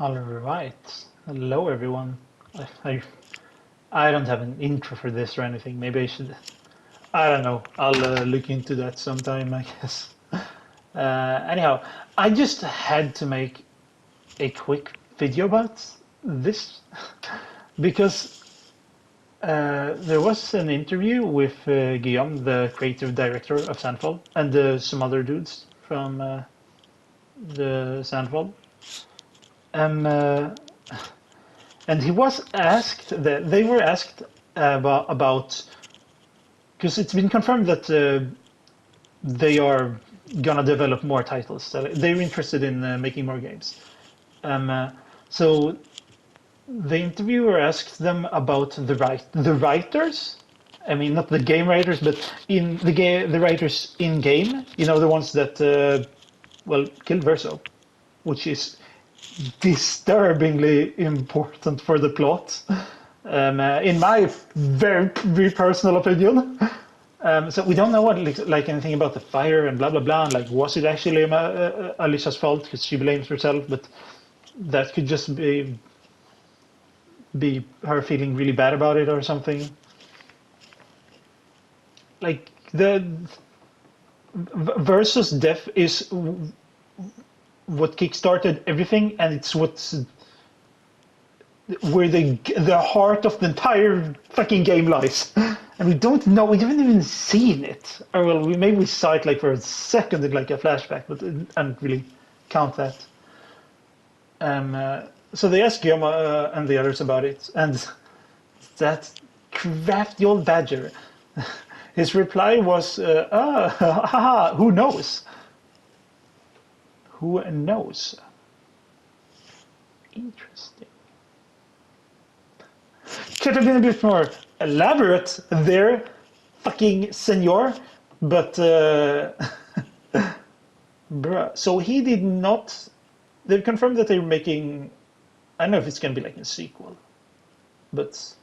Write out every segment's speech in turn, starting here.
All right. Hello, everyone. I, I don't have an intro for this or anything. Maybe I should. I don't know. I'll look into that sometime, I guess. Anyhow, I just had to make a quick video about this because there was an interview with Guillaume, the creative director of Sandfall, and some other dudes from the Sandfall. Um, and he was asked that they were asked about because it's been confirmed that they are gonna develop more titles. So they're interested in making more games. Um, uh, so the interviewer asked them about the writers. I mean, not the game writers, but in the game, the writers in game. You know, the ones that killed Verso, which is disturbingly important for the plot, in my very personal opinion. So we don't know what like anything about the fire and blah blah blah. And like, was it actually Alicia's fault because she blames herself? But that could just be her feeling really bad about it or something. Like the Versus death is what kickstarted everything, and it's what's where the heart of the entire fucking game lies. And we don't know, we haven't even seen it. Or well, maybe we saw it like for a second in like a flashback, but I don't really count that. So they asked Guillaume and the others about it, and that crafty old badger, his reply was, haha, who knows? Who knows? Interesting. Could have been a bit more elaborate there, fucking senor, but bruh. So he did not. They've confirmed that they're making. I don't know if it's gonna be like a sequel, but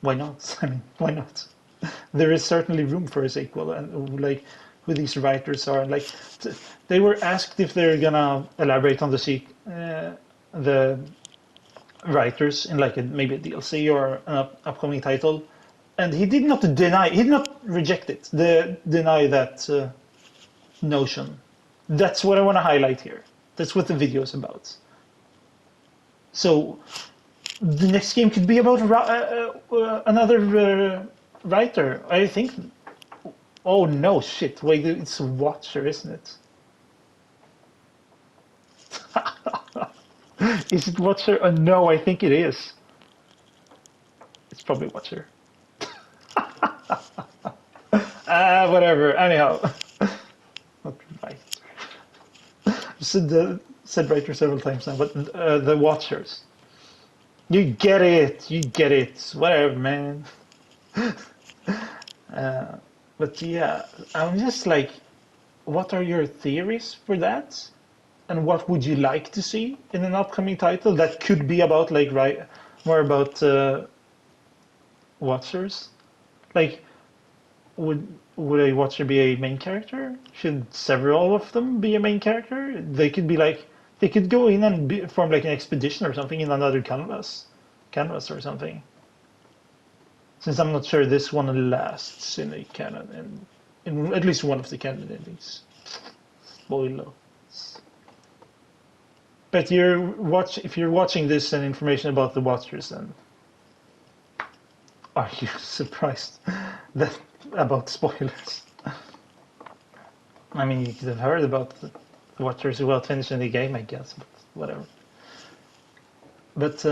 why not? I mean, why not? There is certainly room for a sequel, and like who these writers are, and like they were asked if they're gonna elaborate on the writers in like maybe a DLC or an upcoming title, and he did not deny, he did not reject it, deny that notion. That's what I want to highlight here. That's what the video is about. So the next game could be about another writer. I think. Oh no, shit! Wait, it's Watcher, isn't it? Is it Watcher? No, I think it is. It's probably Watcher. Whatever. Anyhow, not right. Said writer several times now, but the Watchers. You get it. You get it. Whatever, man. But yeah, I'm just like, what are your theories for that? And what would you like to see in an upcoming title that could be about like more about Watchers? Like, would a Watcher be a main character? Should several of them be a main character? They could be like they could go in and form like an expedition or something in another canvas or something. Since I'm not sure this one lasts in a canon, and in at least one of the canon endings. Spoiler. But if you're watching this and information about the Watchers, then are you surprised that about spoilers? I mean, you could have heard about the Watchers without finishing the game, I guess, but whatever. But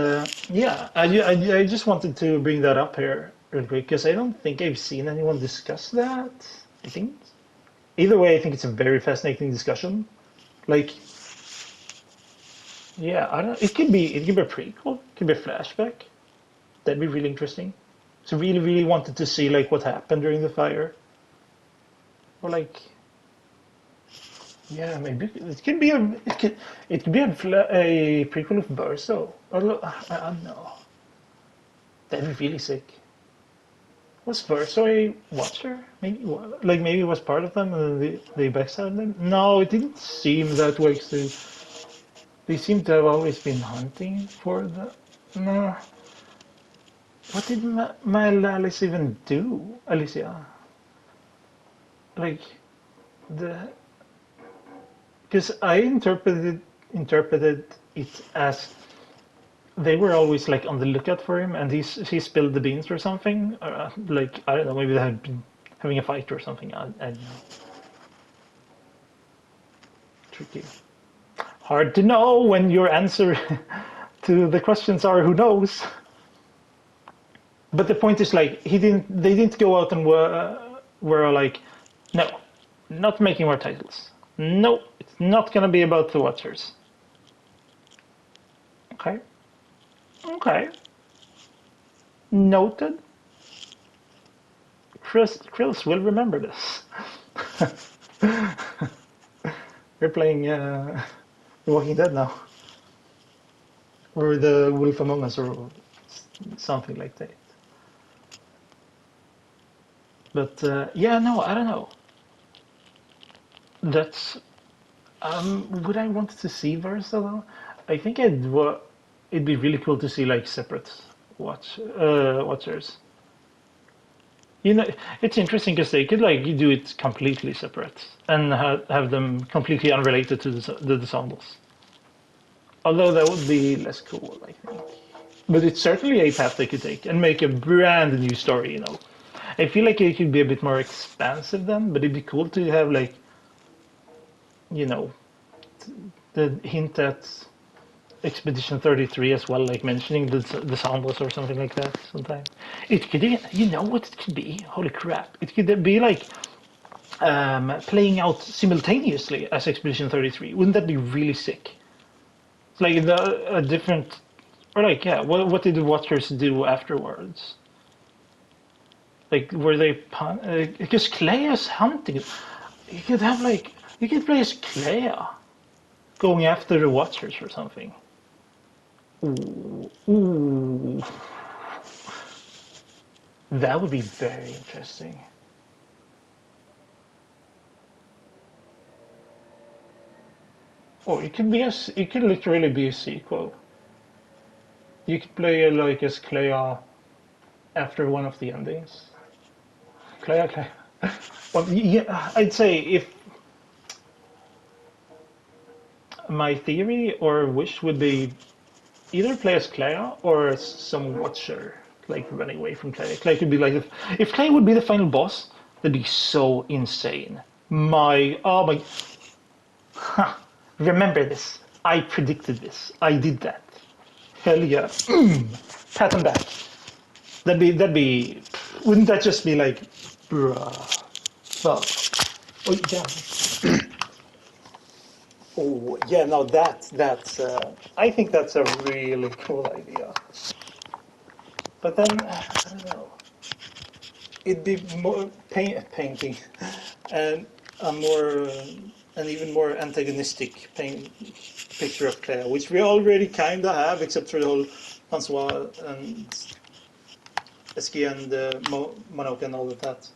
yeah, I just wanted to bring that up here real quick because I don't think I've seen anyone discuss that. I think either way, I think it's a very fascinating discussion. Like, yeah, I don't. It could be a prequel. It could be a flashback. That'd be really interesting. So really wanted to see like what happened during the fire, or like, yeah, maybe it could be it could be a prequel of Verso. Or I don't know. That'd be really sick. Was Verso a Watcher? Maybe like maybe it was part of them and they backstabbed them. No, it didn't seem that way. So They seem to have always been hunting for the. No. What did Alice even do, Alicia? Like the. Because I interpreted it as they were always like on the lookout for him, and he spilled the beans or something. Or, like I don't know, maybe they had been having a fight or something. I don't know. Tricky. Hard to know when your answer to the questions are who knows. But the point is like they didn't go out and were like, no, not making more titles. No, it's not gonna be about the Watchers. Okay. Okay. Noted. Chris will remember this. We're playing The Walking Dead now. Or The Wolf Among Us or something like that. But yeah, no, I don't know. That's would I want to see Versa though? I think it'd be really cool to see like separate watchers. You know, it's interesting because they could like do it completely separate and have them completely unrelated to the ensembles. Although that would be less cool, I think. But it's certainly a path they could take and make a brand new story. You know, I feel like it could be a bit more expansive then, but it'd be cool to have like, you know, the hint at Expedition 33 as well, like mentioning the sambos or something like that sometimes. It could, you know what it could be? Holy crap. It could be like playing out simultaneously as Expedition 33. Wouldn't that be really sick? It's like a different, or like, yeah, what did the Watchers do afterwards? Like, were they, because Clea's hunting, you could have like, you could play as Clea going after the Watchers or something. Ooh, ooh. That would be very interesting. Or it could be it could literally be a sequel. You could play like as Clea after one of the endings. Clea. Well, yeah, I'd say if my theory or wish would be either play as Clea or as some Watcher, like running away from Clay. Clay could be like if Clay would be the final boss, that'd be so insane. Oh my, huh, remember this? I predicted this. I did that. Hell yeah! Pat on back. That'd be. Wouldn't that just be like, bruh, fuck? Oh yeah. Oh yeah, no, that's. I think that's a really cool idea. But then I don't know. It'd be more painting, and a more, an even more antagonistic picture of Claire, which we already kind of have, except for the whole Francois and Eski and Monoka and all of that.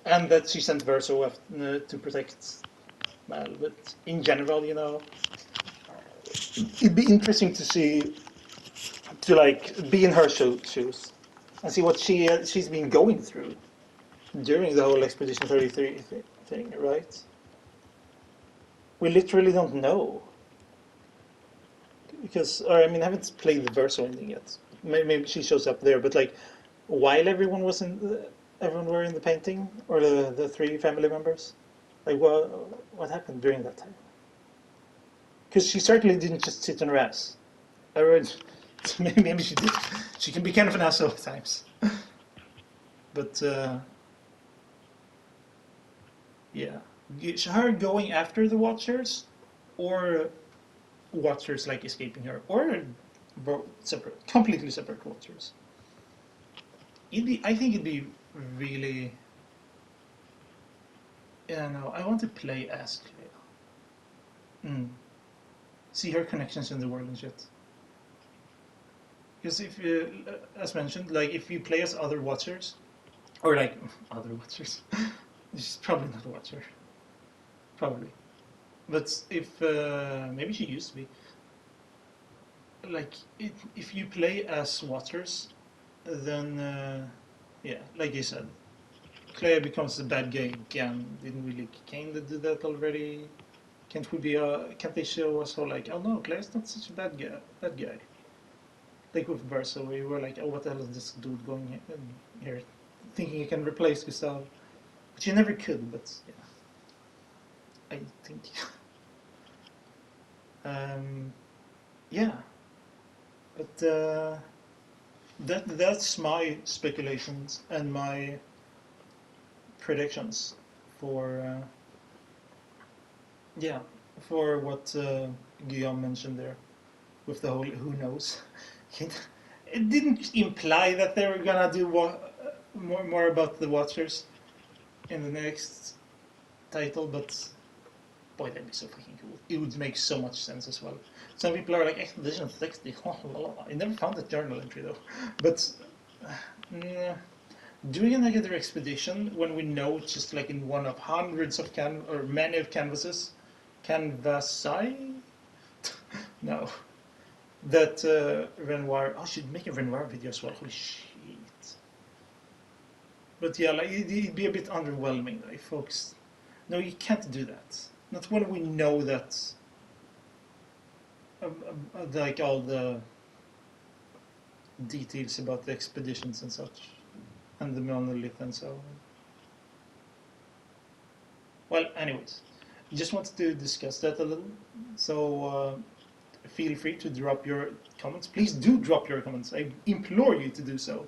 And that she sent Verso to protect Mal. But in general, you know, it'd be interesting to see, to like be in her shoes and see what she's been going through during the whole Expedition 33 thing, right? We literally don't know. Because, or I mean, I haven't played the Verso ending yet. Maybe she shows up there, but like, while everyone were in the painting, or the three family members, like, what happened during that time? Because she certainly didn't just sit on her ass. Maybe she did. She can be kind of an asshole at times. But yeah, her going after the Watchers, or Watchers like escaping her, or separate, completely separate Watchers. I think it'd be really. Yeah, no, I want to play as Clea. See her connections in the world and shit. Because if you, as mentioned, like if you play as other Watchers, or like other Watchers, she's probably not a Watcher. Probably. But if maybe she used to be like if you play as Waters, then yeah, like you said, Claire becomes the bad guy again. Didn't really kind of do that already? Can't we be? Can't they show us how like, oh no, Claire's not such a bad guy. Bad guy. Like with Versa, where you were like, oh, what the hell is this dude going here, thinking he can replace Gustav, which you never could. But yeah, I think. Yeah, but that's my speculations and my predictions for yeah, for what Guillaume mentioned there with the whole who knows. It didn't imply that they were gonna do more about the Watchers in the next title, but boy, that'd be so fucking cool. It would make so much sense as well. Some people are like, Expedition 60, I never found that journal entry though. But doing another expedition when we know it's just like in one of hundreds of or many of canvases, canvasai? No. That Renoir, I should make a Renoir video as well, holy shit. But yeah, like it'd be a bit underwhelming, like folks. No, you can't do that. Not when we know that, like all the details about the expeditions and such, and the monolith and so on. Well, anyways, just wanted to discuss that a little. So feel free to drop your comments. Please do drop your comments. I implore you to do so.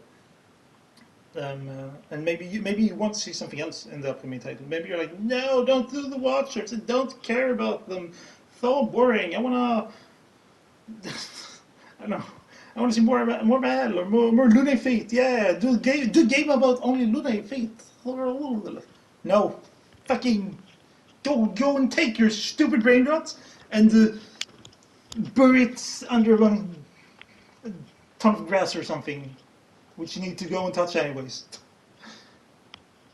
And maybe you want to see something else in the upcoming title. Maybe you're like, no, don't do the Watchers. I don't care about them. So boring. I wanna, I don't know. I want to see more Battle or more Lunar Fate. Yeah, do game about only Lunar Fate. No, fucking go and take your stupid brain rots and bury it under a ton of grass or something, which you need to go and touch anyways.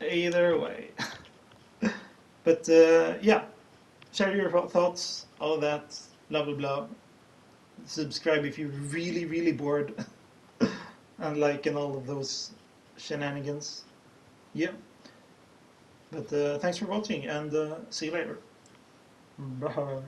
Either way. But yeah, share your thoughts, all of that, blah blah blah. Subscribe if you're really bored and liking all of those shenanigans. Yeah. But thanks for watching and see you later. Bye.